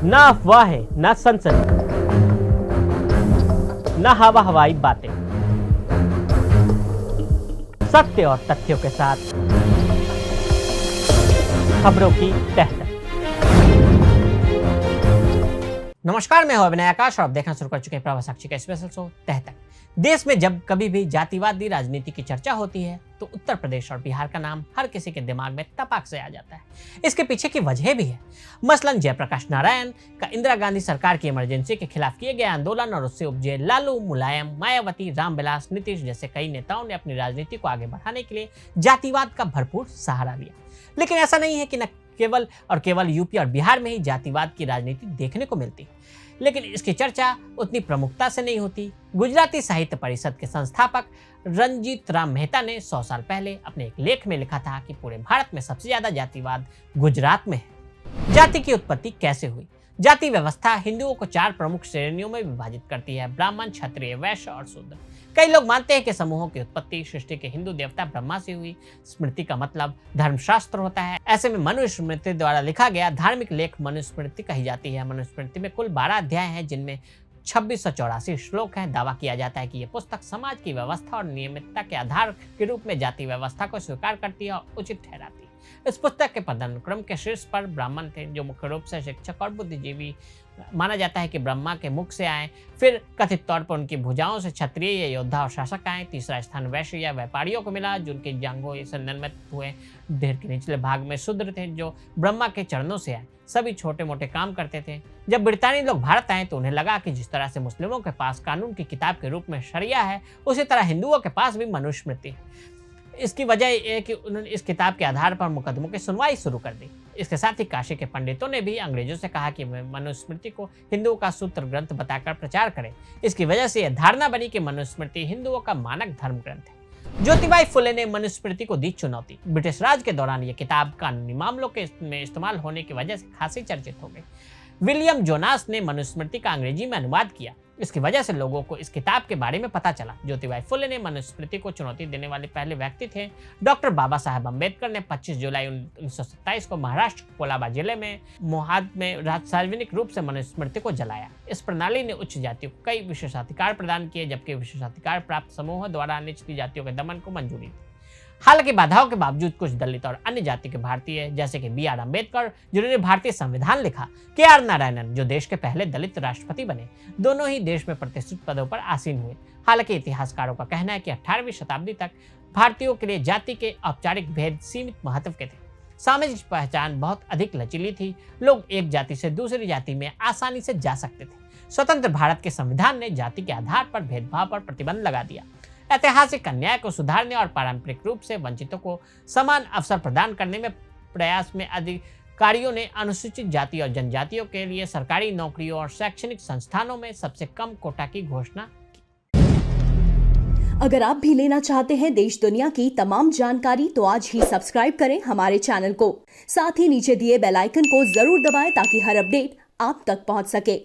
ना अफवाहें, ना सनसनी, ना हवा हवाई बातें, सत्य और तथ्यों के साथ खबरों की तह तक। नमस्कार, मैं हूं अभिनय आकाश और आप देखना शुरू कर चुके हैं प्रभा साक्षी का स्पेशल शो तह तक। देश में जब कभी भी जातिवादी राजनीति की चर्चा होती है तो उत्तर प्रदेश और बिहार का नाम हर किसी के दिमाग में तपाक से आ जाता है। इसके पीछे की वजह भी है। मसलन जयप्रकाश नारायण का इंदिरा गांधी सरकार की इमरजेंसी के खिलाफ किए गए आंदोलन और उससे उपजे लालू, मुलायम, मायावती, रामविलास, नीतीश जैसे कई नेताओं ने अपनी राजनीति को आगे बढ़ाने के लिए जातिवाद का भरपूर सहारा लिया। लेकिन ऐसा नहीं है कि न केवल यूपी और बिहार में ही जातिवाद की राजनीति देखने को मिलती, लेकिन इसकी चर्चा उतनी प्रमुखता से नहीं होती। गुजराती साहित्य परिषद के संस्थापक रंजीत राम मेहता ने 100 साल पहले अपने एक लेख में लिखा था कि पूरे भारत में सबसे ज्यादा जातिवाद गुजरात में है। जाति की उत्पत्ति कैसे हुई? जाति व्यवस्था हिंदुओं को 4 प्रमुख श्रेणियों में विभाजित करती है: ब्राह्मण, क्षत्रिय, वैश्य और शूद्र। कई लोग मानते हैं कि समूहों की उत्पत्ति सृष्टि के हिंदू देवता ब्रह्मा से हुई। स्मृति का मतलब धर्मशास्त्र होता है। ऐसे में मनुस्मृति द्वारा लिखा गया धार्मिक लेख मनुस्मृति कही जाती है। मनुस्मृति में कुल 12 अध्याय हैं, जिनमें 2684 श्लोक हैं। दावा किया जाता है कि यह पुस्तक समाज की व्यवस्था और नियमितता के आधार के रूप में जाति व्यवस्था को स्वीकार करती है और उचित ठहराती है। इस पुस्तक के पदानुक्रम के शीर्ष पर ब्राह्मण थे, जो मुख्य रूप से शिक्षक और बुद्धिजीवी माना जाता है कि ब्रह्मा के मुख से आए। फिर कथित तौर पर उनकी भुजाओं से क्षत्रिय या योद्धा और शासक आए। तीसरा स्थान वैश्य या व्यापारियों को मिला, जिनके जांघों से निर्मित हुए ढेर के निचले भाग में शूद्र थे, जो ब्रह्मा के चरणों से आए। सभी छोटे मोटे काम करते थे। जब ब्रितानी लोग भारत आए तो उन्हें लगा कि जिस तरह से मुस्लिमों के पास कानून की किताब के रूप में शरिया है, उसी तरह हिंदुओं के पास भी मनुस्मृति है। इसकी वजह यह है कि उन्होंने इस किताब के आधार पर मुकदमों की सुनवाई शुरू कर दी। इसके साथ ही काशी के पंडितों ने भी अंग्रेजों से कहा कि मनुस्मृति को हिंदुओं का सूत्र ग्रंथ बताकर प्रचार करें। इसकी वजह से यह धारणा बनी कि मनुस्मृति हिंदुओं का मानक धर्म ग्रंथ है। ज्योतिबाई फुले ने मनुस्मृति को दी चुनौती। ब्रिटिश राज के दौरान यह किताब कानूनी मामलों में इस्तेमाल होने की वजह से खासी चर्चित हो गई। विलियम जोनास ने मनुस्मृति का अंग्रेजी में अनुवाद किया। इसकी वजह से लोगों को इस किताब के बारे में पता चला। ज्योतिबाई फुले ने मनुस्मृति को चुनौती देने वाले पहले व्यक्ति थे। डॉक्टर बाबा साहेब अम्बेडकर ने 25 जुलाई 1927 को महाराष्ट्र के कोलाबा जिले में मोहाद में सार्वजनिक रूप से मनुस्मृति को जलाया। इस प्रणाली ने उच्च जातियों को कई विशेषाधिकार प्रदान किए, जबकि विशेषाधिकार प्राप्त समूहों द्वारा निचली जातियों के दमन को मंजूरी दी। हालांकि बाधाओं के बावजूद कुछ दलित और अन्य जाति के भारतीय, जैसे कि B.R. अम्बेडकर, जिन्होंने भारतीय संविधान लिखा, K.R. नारायणन, जो देश के पहले दलित राष्ट्रपति बने, दोनों ही देश में प्रतिष्ठित पदों पर आसीन हुए। हालांकि इतिहासकारों का कहना है कि 18वीं शताब्दी तक भारतीयों के लिए जाति के औपचारिक भेद सीमित महत्व के थे। सामाजिक पहचान बहुत अधिक लचीली थी। लोग एक जाति से दूसरी जाति में आसानी से जा सकते थे। स्वतंत्र भारत के संविधान ने जाति के आधार पर भेदभाव पर प्रतिबंध लगा दिया। ऐतिहासिक अन्याय को सुधारने और पारंपरिक रूप से वंचितों को समान अवसर प्रदान करने में प्रयास में अधिकारियों ने अनुसूचित जाति और जनजातियों के लिए सरकारी नौकरियों और शैक्षणिक संस्थानों में सबसे कम कोटा की घोषणा की। अगर आप भी लेना चाहते हैं देश दुनिया की तमाम जानकारी, तो आज ही सब्सक्राइब करें हमारे चैनल को। साथ ही नीचे दिए बेल आइकन को जरूर दबाएं ताकि हर अपडेट आप तक पहुंच सके।